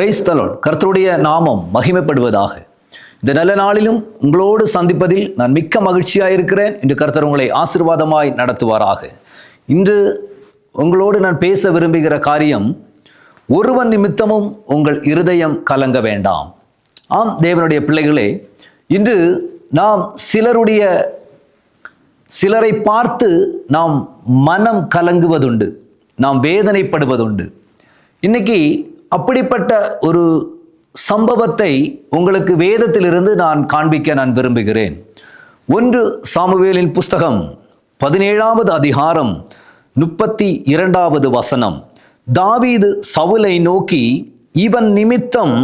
Praise the Lord. கர்த்தருடைய நாமம் மகிமைப்படுவதாக. இந்த நல்ல நாளிலும் உங்களோடு சந்திப்பதில் நான் மிக்க மகிழ்ச்சியாக இருக்கிறேன். இன்று கர்த்தர் உங்களை ஆசீர்வாதமாய் நடத்துவாராக. இன்று உங்களோடு நான் பேச விரும்புகிற காரியம், ஒருவன் நிமித்தமும் உங்கள் இருதயம் கலங்க வேண்டாம். ஆம் தேவனுடைய பிள்ளைகளே, இன்று நாம் சிலரை பார்த்து நாம் மனம் கலங்குவதுண்டு, நாம் வேதனைப்படுவதுண்டு. இன்னைக்கு அப்படிப்பட்ட ஒரு சம்பவத்தை உங்களுக்கு வேதத்திலிருந்து நான் காண்பிக்க நான் விரும்புகிறேன். 1 சாமுவேலின் புஸ்தகம் 17வது அதிகாரம் 32வது வசனம். தாவீது சவுலை நோக்கி, இவன் நிமித்தம்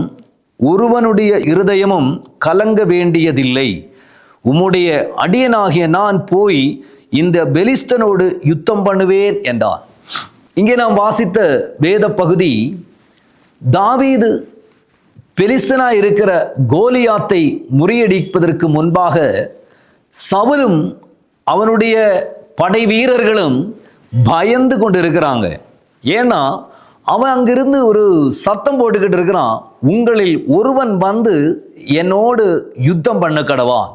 ஒருவனுடைய இருதயமும் கலங்க வேண்டியதில்லை. உம்முடைய அடியனாகிய நான் போய் இந்த பெலிஸ்தனோடு யுத்தம் பண்ணுவேன் என்றான். இங்கே நாம் வாசித்த வேத பகுதி, தாவீது பெலிஸ்தனாய் இருக்கிற கோலியாத்தை முறியடிப்பதற்கு முன்பாக சவுலும் அவனுடைய படை வீரர்களும் பயந்து கொண்டு இருக்கிறாங்க. ஏன்னா அவன் அங்கிருந்து ஒரு சத்தம் போட்டுக்கிட்டு இருக்கிறான், உங்களில் ஒருவன் வந்து என்னோடு யுத்தம் பண்ண கடவான்,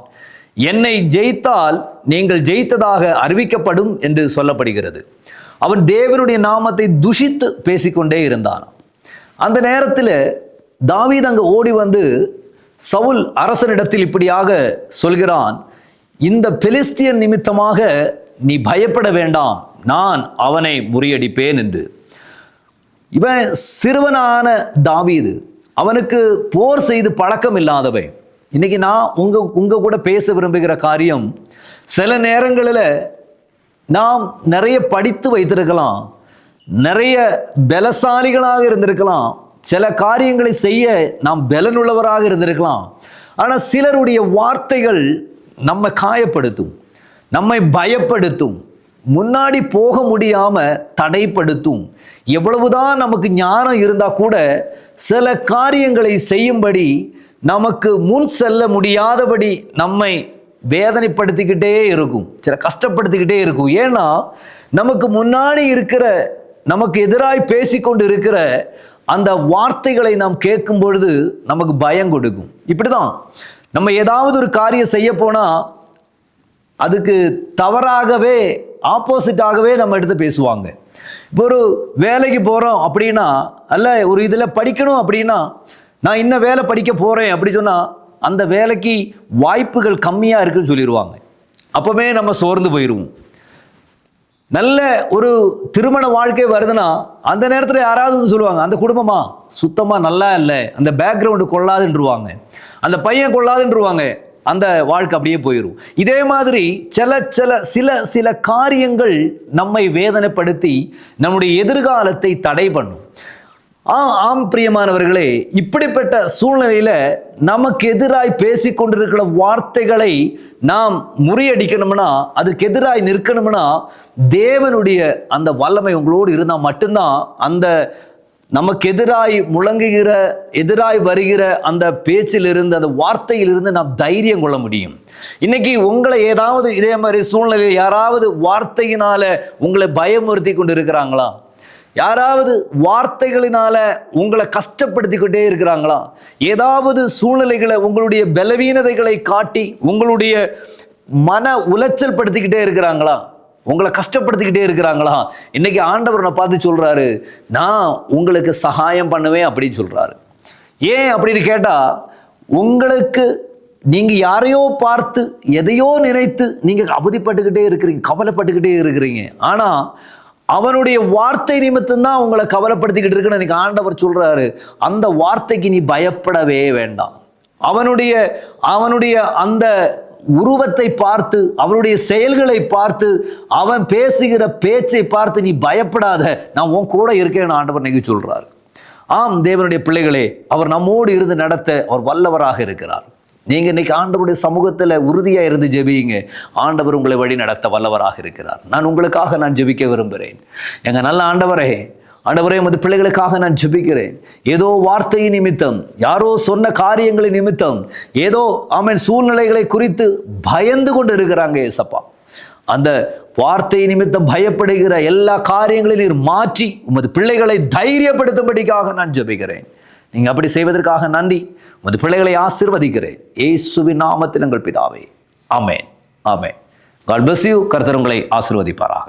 என்னை ஜெயித்தால் நீங்கள் ஜெயித்ததாக அறிவிக்கப்படும் என்று சொல்லப்படுகிறது. அவன் தேவனுடைய நாமத்தை துஷித்து பேசிக்கொண்டே இருந்தான். அந்த நேரத்தில் தாவீது அங்கு ஓடி வந்து சவுல் அரசனிடத்தில் இப்படியாக சொல்கிறான், இந்த பெலிஸ்தியன் நிமித்தமாக நீ பயப்பட வேண்டாம், நான் அவனை முறியடிப்பேன் என்று. இவன் சிறுவனான தாவீது, அவனுக்கு போர் செய்து பழக்கம் இல்லாதவை. இன்னைக்கு நான் உங்க கூட பேச விரும்புகிற காரியம், சில நேரங்களில் நாம் நிறைய படித்து வைத்திருக்கலாம், நிறைய பலசாலிகளாக இருந்திருக்கலாம், சில காரியங்களை செய்ய நாம் பலனுள்ளவராக இருந்திருக்கலாம். ஆனால் சிலருடைய வார்த்தைகள் நம்மை காயப்படுத்தும், நம்மை பயப்படுத்தும், முன்னாடி போக முடியாமல் தடைப்படுத்தும். எவ்வளவுதான் நமக்கு ஞானம் இருந்தால் கூட சில காரியங்களை செய்யும்படி, நமக்கு முன் செல்ல முடியாதபடி நம்மை வேதனைப்படுத்திக்கிட்டே இருக்கும், சில கஷ்டப்படுத்திக்கிட்டே இருக்கும். ஏன்னா நமக்கு முன்னாடி இருக்கிற, நமக்கு எதிராய் பேசிக்கொண்டு இருக்கிற அந்த வார்த்தைகளை நாம் கேட்கும் பொழுது நமக்கு பயம் கொடுக்கும். இப்படிதான் நம்ம ஏதாவது ஒரு காரியம் செய்ய போனால் அதுக்கு தவறாகவே, ஆப்போசிட்டாகவே நம்ம எடுத்து பேசுவாங்க. இப்போ ஒரு வேலைக்கு போகிறோம் அப்படின்னா, அல்ல ஒரு இதில் படிக்கணும் அப்படின்னா, நான் இன்னும் வேலை படிக்க போகிறேன் அப்படி சொன்னால் அந்த வேலைக்கு வாய்ப்புகள் கம்மியாக இருக்குன்னு சொல்லிடுவாங்க. அப்போவே நம்ம சோர்ந்து போயிடுவோம். நல்ல ஒரு திருமண வாழ்க்கை வருதுன்னா அந்த நேரத்தில் யாராவது சொல்லுவாங்க, அந்த குடும்பமா சுத்தமாக நல்லா இல்லை, அந்த பேக்ரவுண்டு கொள்ளாதுன்றுவாங்க, அந்த பையன் கொள்ளாதுன்றுவாங்க, அந்த வாழ்க்கை அப்படியே போயிடும். இதே மாதிரி சில காரியங்கள் நம்மை வேதனைப்படுத்தி நம்முடைய எதிர்காலத்தை தடை பண்ணும். ஆம் பிரியமானவர்களே, இப்படிப்பட்ட சூழ்நிலையில் நமக்கு எதிராய் பேசிக்கொண்டிருக்கிற வார்த்தைகளை நாம் முறியடிக்கணும்னா, அதுக்கு எதிராய் நிற்கணும்னா, தேவனுடைய அந்த வல்லமை உங்களோடு இருந்தால் மட்டும்தான் அந்த நமக்கு எதிராய் முழங்குகிற, எதிராய் வருகிற அந்த பேச்சிலிருந்து, அந்த வார்த்தையிலிருந்து நாம் தைரியம் கொள்ள முடியும். இன்னைக்கு உங்களை ஏதாவது இதே மாதிரி சூழ்நிலையில் யாராவது வார்த்தையினால உங்களை பயமுறுத்தி கொண்டு இருக்கிறாங்களா? யாராவது வார்த்தைகளினால உங்களை கஷ்டப்படுத்திக்கிட்டே இருக்கிறாங்களா? ஏதாவது சூழ்நிலைகளை, உங்களுடைய பலவீனதைகளை காட்டி உங்களுடைய மன உளைச்சல் படுத்திக்கிட்டே இருக்கிறாங்களா? உங்களை கஷ்டப்படுத்திக்கிட்டே இருக்கிறாங்களா? இன்னைக்கு ஆண்டவர் நான் பார்த்து சொல்றாரு, நான் உங்களுக்கு சகாயம் பண்ணுவேன் அப்படின்னு சொல்றாரு. ஏன் அப்படின்னு கேட்டா, உங்களுக்கு நீங்க யாரையோ பார்த்து எதையோ நினைத்து நீங்க அவதிப்பட்டுக்கிட்டே இருக்கிறீங்க, கவலைப்பட்டுக்கிட்டே இருக்கிறீங்க. ஆனா அவனுடைய வார்த்தை நிமித்தம்தான் உங்களை கவலைப்படுத்திக்கிட்டு இருக்குன்னு எனக்கு ஆண்டவர் சொல்றாரு. அந்த வார்த்தைக்கு நீ பயப்படவே வேண்டாம். அவனுடைய அந்த உருவத்தை பார்த்து, அவனுடைய செயல்களை பார்த்து, அவன் பேசுகிற பேச்சை பார்த்து நீ பயப்படாத, நான் உன் கூட இருக்கேன்னு ஆண்டவர் இன்னைக்கு சொல்றாரு. ஆம் தேவனுடைய பிள்ளைகளே, அவர் நம்மோடு இருந்து நடத்த அவர் வல்லவராக இருக்கிறார். நீங்க இன்னைக்கு ஆண்டவருடைய சமூகத்தில் உறுதியா இருந்து ஜெபியுங்க. ஆண்டவர் உங்களை வழி நடத்த வல்லவராக இருக்கிறார். நான் உங்களுக்காக நான் ஜெபிக்க விரும்புகிறேன். எங்க நல்ல ஆண்டவரே, உமது பிள்ளைகளுக்காக நான் ஜெபிக்கிறேன். ஏதோ வார்த்தை நிமித்தம், யாரோ சொன்ன காரியங்களின் நிமித்தம், ஏதோ சூழ்நிலைகளை குறித்து பயந்து கொண்டு இருக்கிறாங்க ஏசப்பா. அந்த வார்த்தை நிமித்தம் பயப்படுகிற எல்லா காரியங்களையும் நீர் மாற்றி உமது பிள்ளைகளை தைரியப்படுத்தும்படிக்காக நான் ஜெபிக்கிறேன். நீங்கள் அப்படி செய்வதற்காக நன்றி. உமது பிள்ளைகளை ஆசீர்வதிக்கிறேன் இயேசுவின் நாமத்தில் எங்கள் பிதாவே. ஆமென், ஆமென். God bless you. கர்த்தர் உங்களை ஆசீர்வதிப்பாராக.